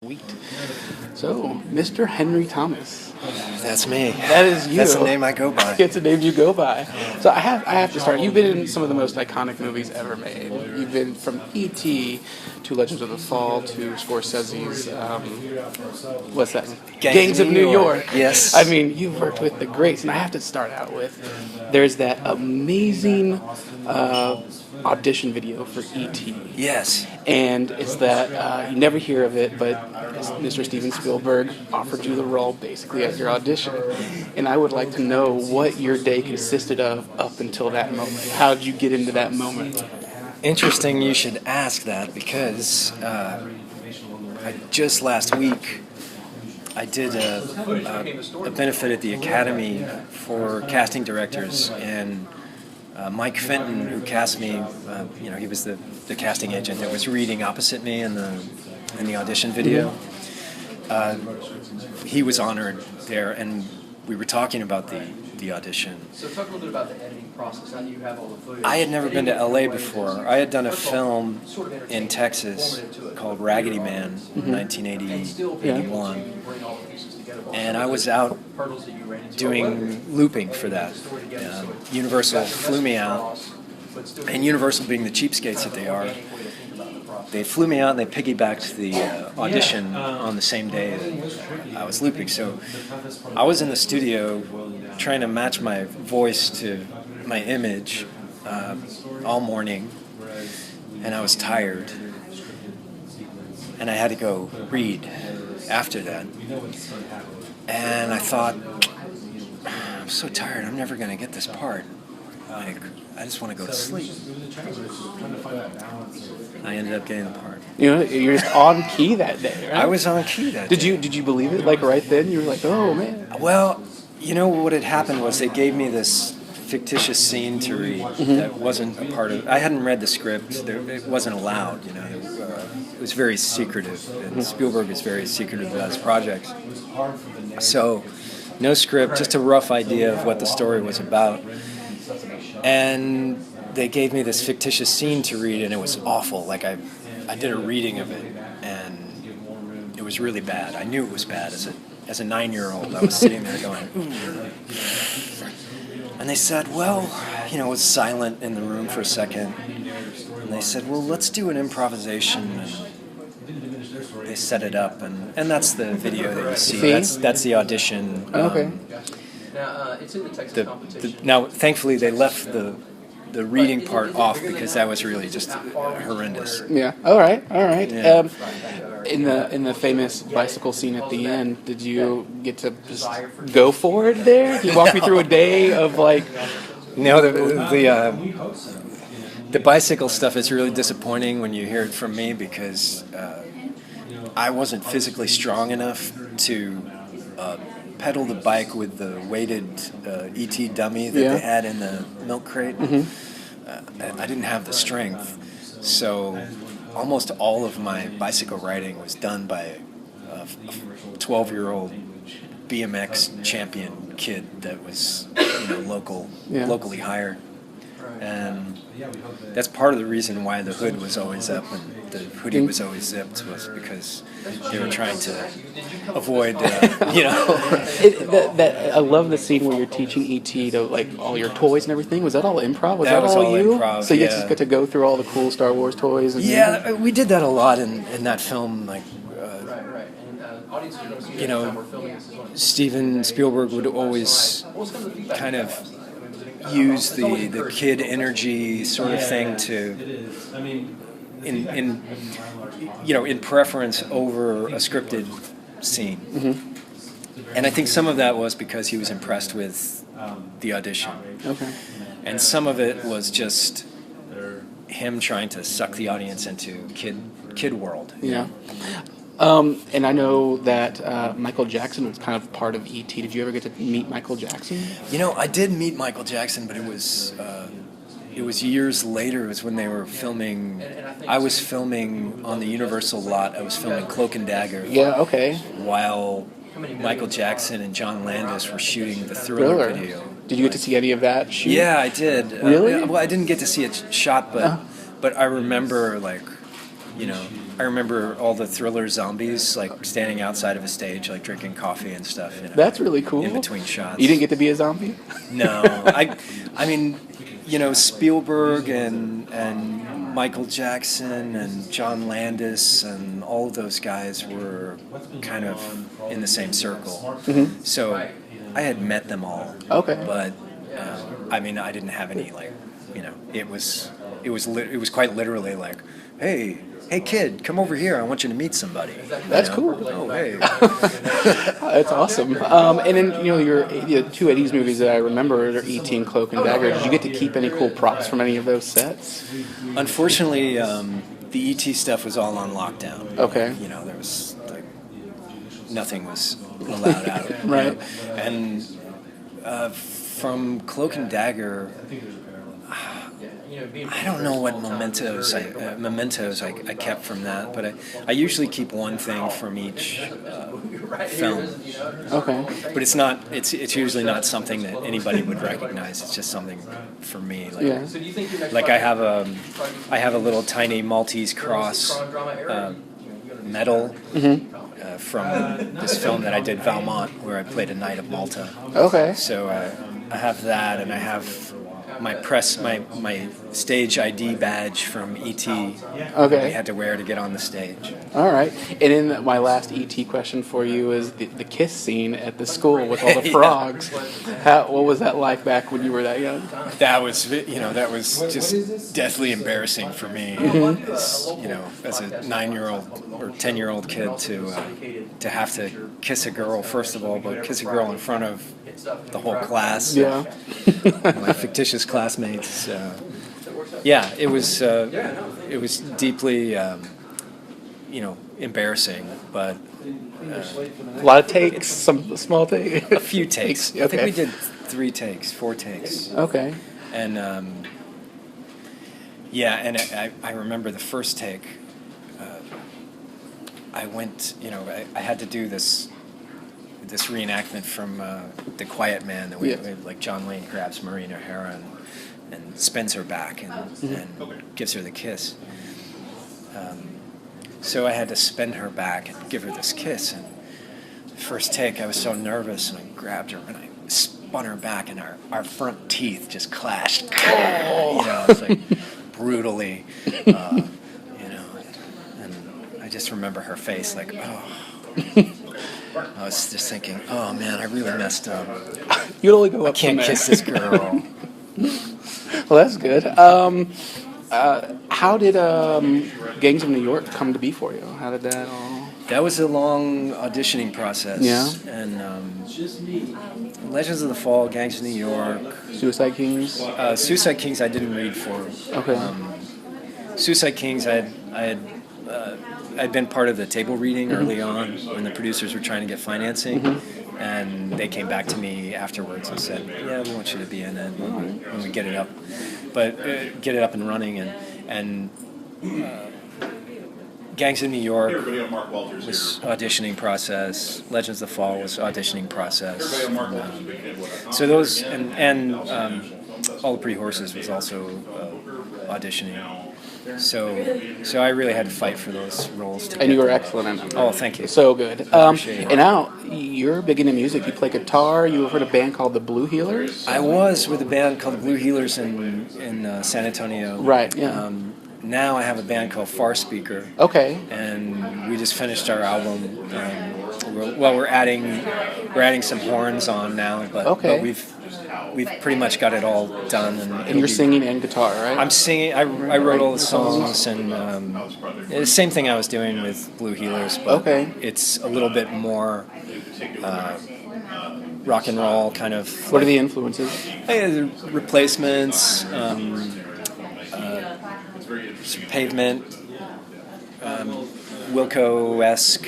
Wheat. So, Mr. Henry Thomas. That's me. That is you. That's the name I go by. It's the name you go by. So I have to start. You've been in some of the most iconic movies ever made. You've been from E.T. to Legends of the Fall to Scorsese's what's that? Gangs of New York. Yes. I mean, you've worked with the greats, and I have to start out with there's that amazing audition video for E.T. Yes. And it's that you never hear of it, but Mr. Steven Spielberg offered you the role basically at your audition. And I would like to know what your day consisted of up until that moment. How did you get into that moment? Interesting you should ask that because just last week I did a benefit at the Academy for casting directors, and Mike Fenton, who cast me, he was the casting agent that was reading opposite me in the audition video. He was honored there, and we were talking about the audition. So talk a little bit about the editing process. Now that you have all the footage. I had never been to LA before. I had done a film in Texas called Raggedy Man in 1981. And I was out doing looping for that. Universal flew me out, and Universal being the cheapskates that they are, they flew me out and they piggybacked the audition on the same day that I was looping. So I was in the studio trying to match my voice to my image all morning, and I was tired, and I had to go read after that. And I thought, I'm so tired, I'm never going to get this part. I just want to go to sleep. I ended up getting the part. You're just on key that day, right? I was on key that day. Did you believe it like right then? You were like, oh man. Well, what had happened was they gave me this fictitious scene to read that wasn't a part of. I hadn't read the script. It wasn't allowed. It was very secretive, and Spielberg is very secretive about his projects. So, no script, just a rough idea of what the story was about. And they gave me this fictitious scene to read, and it was awful. Like I did a reading of it, and it was really bad. I knew it was bad as a 9-year-old. I was sitting there going, and they said, well, it was silent in the room for a second, and they said, well, let's do an improvisation. And they set it up, and that's the video that you see. That's the audition. Okay. Now, it's in the Texas competition. Now, thankfully, they left the reading part off because that was really just horrendous. Yeah. All right. Yeah. In the famous bicycle scene at the end, did you get to just go for it there? Can you walk me through a day of like? No, the bicycle stuff is really disappointing when you hear it from me because I wasn't physically strong enough to pedal the bike with the weighted E.T. dummy that they had in the milk crate. I didn't have the strength, so almost all of my bicycle riding was done by a 12-year-old BMX champion kid that was locally hired. And that's part of the reason why the hood was always up and the hoodie was always zipped, was because they were trying to avoid, I love the scene where you're teaching E.T. to like all your toys and everything. Was that all improv? Was that was all all you? improv, So you yeah. just got to go through all the cool Star Wars toys. And Yeah, we did that a lot in that film. Like, Right. And audiences are going to see this time we're filming this as well. Steven Spielberg would always kind of use the kid energy sort of thing to in preference over a scripted scene. And I think some of that was because he was impressed with the audition. Okay. And some of it was just him trying to suck the audience into kid world. Yeah. And I know that Michael Jackson was kind of part of E.T. Did you ever get to meet Michael Jackson? I did meet Michael Jackson, but it was years later. It was when they were filming. I was filming on the Universal lot. I was filming Cloak and Dagger. Yeah, okay. While Michael Jackson and John Landis were shooting the Thriller video. Did you get to see any of that shoot? Yeah, I did. Really? Well, I didn't get to see it shot, but I remember, like, I remember all the Thriller zombies like standing outside of a stage, like drinking coffee and stuff. You know, That's really cool. in between shots. You didn't get to be a zombie? No, I mean, you know, Spielberg and Michael Jackson and John Landis and all of those guys were kind of in the same circle. Mm-hmm. So I had met them all. Okay. But I mean, I didn't have any like, you know, it was quite literally like, hey kid, come over here. I want you to meet somebody. That's you know? cool. Oh, hey. That's awesome. And then, you know, your two Eddie's movies that I remember are E.T. and Cloak and Dagger. Did you get to keep any cool props from any of those sets? Unfortunately, the E.T. stuff was all on lockdown. Okay. You know, there was like nothing was allowed out. Right. You know? And from Cloak and Dagger, I don't know what mementos I kept from that, but I usually keep one thing from each film. Okay. But it's usually not something that anybody would recognize. It's just something for me. Like, Yeah. like I have a little tiny Maltese cross medal from this film that I did, Valmont, where I played a Knight of Malta. Okay. So I have that, and I have my stage ID badge from E.T. Okay. We had to wear to get on the stage. All right. And then my last ET question for you is the kiss scene at the school with all the Yeah. frogs. What was that like back when you were that young? That was just deathly embarrassing for me. As, you know, as a 9-year-old or 10-year-old kid to have to kiss a girl first of all, but kiss a girl in front of the whole class. Yeah. My fictitious classmates. Yeah, it was deeply, embarrassing, but A lot of takes, some small takes. a few takes. Okay. I think we did 4 takes. Okay. And I remember the first take. I went, I had to do this reenactment from The Quiet Man that we like John Wayne grabs Maureen O'Hara and spins her back and gives her the kiss. So I had to spin her back and give her this kiss. And the first take, I was so nervous, and I grabbed her and I spun her back, and our front teeth just clashed. It's like brutally, and I just remember her face like, oh. I was just thinking, oh man, I really messed up. You'd only go up I can't from kiss there. this girl. Well, that's good. How did Gangs of New York come to be for you? How did that all... That was a long auditioning process. Yeah. And Legends of the Fall, Gangs of New York, Suicide Kings? Suicide Kings I didn't read for. Okay. Suicide Kings I'd been part of the table reading early on when the producers were trying to get financing, and they came back to me afterwards and said, "Yeah, we want you to be in it when we get it up, but get it up and running." And Gangs of New York was auditioning process. Legends of the Fall was auditioning process. So those and All the Pretty Horses was also auditioning. So I really had to fight for those roles. And you were excellent in them. Oh, thank you. So good. Appreciate it. And now, you're big into music. You play guitar. You ever heard of a band called the Blue Healers? I was with a band called the Blue Healers in San Antonio. Right, yeah. Now I have a band called Far Speaker. Okay. And we just finished our album. We're adding some horns on now, but we've pretty much got it all done. And you're singing and guitar, right? I'm singing. I wrote all the songs, and the same thing I was doing with Blue Healers, but it's a little bit more rock and roll kind of. What are the influences? The Replacements, Pavement, Wilco-esque.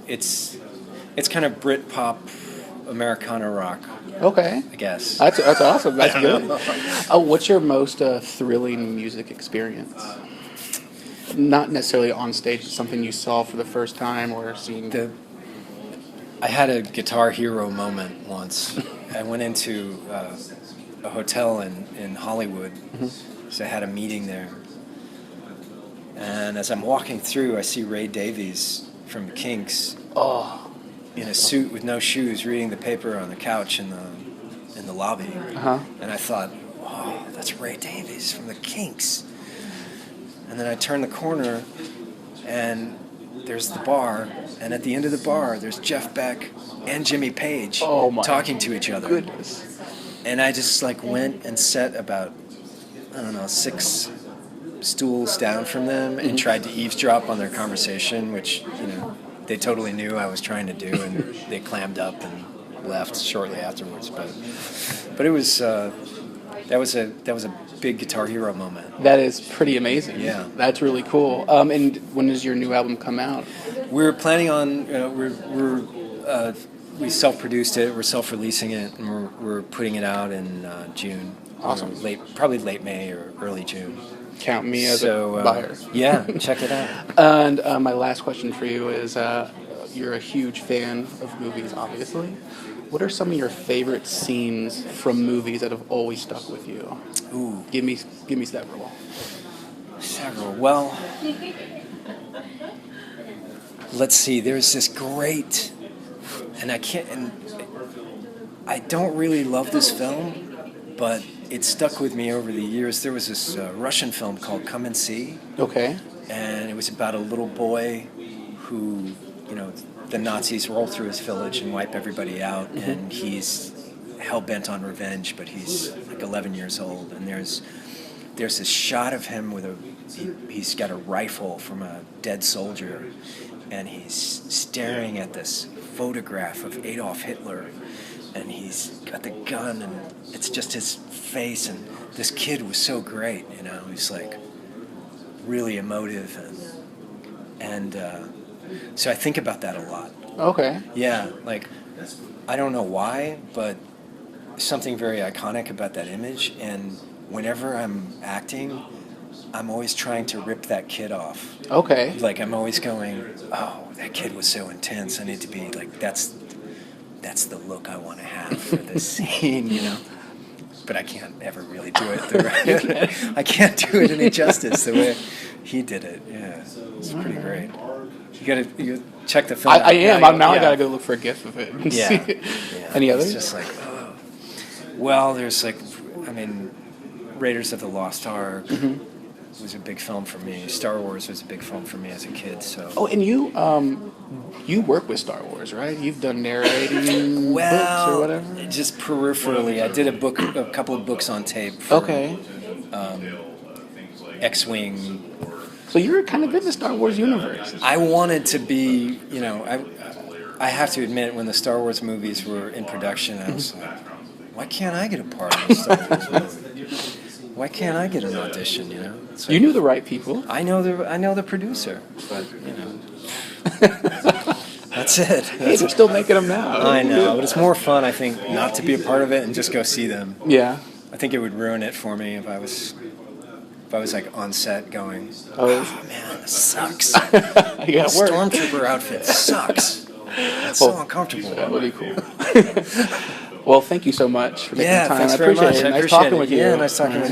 It's kind of Brit-pop, Americana rock. Okay. I guess. That's awesome. That's good. know. What's your most thrilling music experience? Not necessarily on stage, but something you saw for the first time or seen. I had a Guitar Hero moment once. I went into a hotel in Hollywood, so I had a meeting there. And as I'm walking through, I see Ray Davies from the Kinks Oh, in a suit with no shoes, reading the paper on the couch in the lobby. uh-huh. And I thought, oh, that's Ray Davies from the Kinks. And then I turn the corner, and there's the bar, and at the end of the bar, there's Jeff Beck and Jimmy Page Oh my talking to each other. Goodness. And I just like went and sat about, I don't know, 6 stools down from them and tried to eavesdrop on their conversation, which, you know, they totally knew I was trying to do, and they clammed up and left shortly afterwards. But it was that was a big Guitar Hero moment. That is pretty amazing. Yeah. That's really cool. And when does your new album come out? We're planning on we self-produced it. We're self-releasing it, and we're putting it out in June. Awesome. Probably late May or early June. Count me as So a buyer. yeah, check it out. And my last question for you is, you're a huge fan of movies, obviously. What are some of your favorite scenes from movies that have always stuck with you? Ooh, Give me several. several. Well, let's see. There's this great, and I don't really love this film, but it stuck with me over the years. There was this Russian film called Come and See, Okay. and it was about a little boy who, you know, the Nazis roll through his village and wipe everybody out, and he's hell-bent on revenge, but he's like 11 years old, and there's this shot of him with he's got a rifle from a dead soldier, and he's staring at this photograph of Adolf Hitler, and he's got the gun, and it's just his face, and this kid was so great, you know, he's like really emotive, and so I think about that a lot. Okay. Yeah, like, I don't know why, but something very iconic about that image, and whenever I'm acting, I'm always trying to rip that kid off. Okay. Like, I'm always going, oh, that kid was so intense, I need to be, like, that's the look I want to have for this scene, you know? But I can't ever really do it. I can't do it any justice the way he did it. Yeah, it's pretty great. You check the film. I am. Now I gotta go look for a GIF of it. And Yeah. see it. Yeah. Any It's others? just like, oh. Well, there's like, I mean, Raiders of the Lost Ark was a big film for me. Star Wars was a big film for me as a kid. So. Oh, and you work with Star Wars, right? You've done narrating books or whatever. Just peripherally, I did a couple of books on tape. For, Okay. X-Wing. So you're kind of in the Star Wars universe. I wanted to be, you know, I have to admit, when the Star Wars movies were in production, I was like, why can't I get a part in a Star Wars movie? Why can't I get an audition, you know? It's like, You knew the right people. I know the producer, but, you know. That's it. Hey, they're still making them now. I know, but it's more fun, I think, not to be a part of it and just go see them. Yeah. I think it would ruin it for me if I was like on set going, Oh, man, this sucks. yeah, The work. stormtrooper outfit sucks. It's so uncomfortable. That would be cool. Well, thank you so much for making the time. Thanks I very appreciate much. it. I Nice appreciate talking it. with you. Yeah, nice talking with you.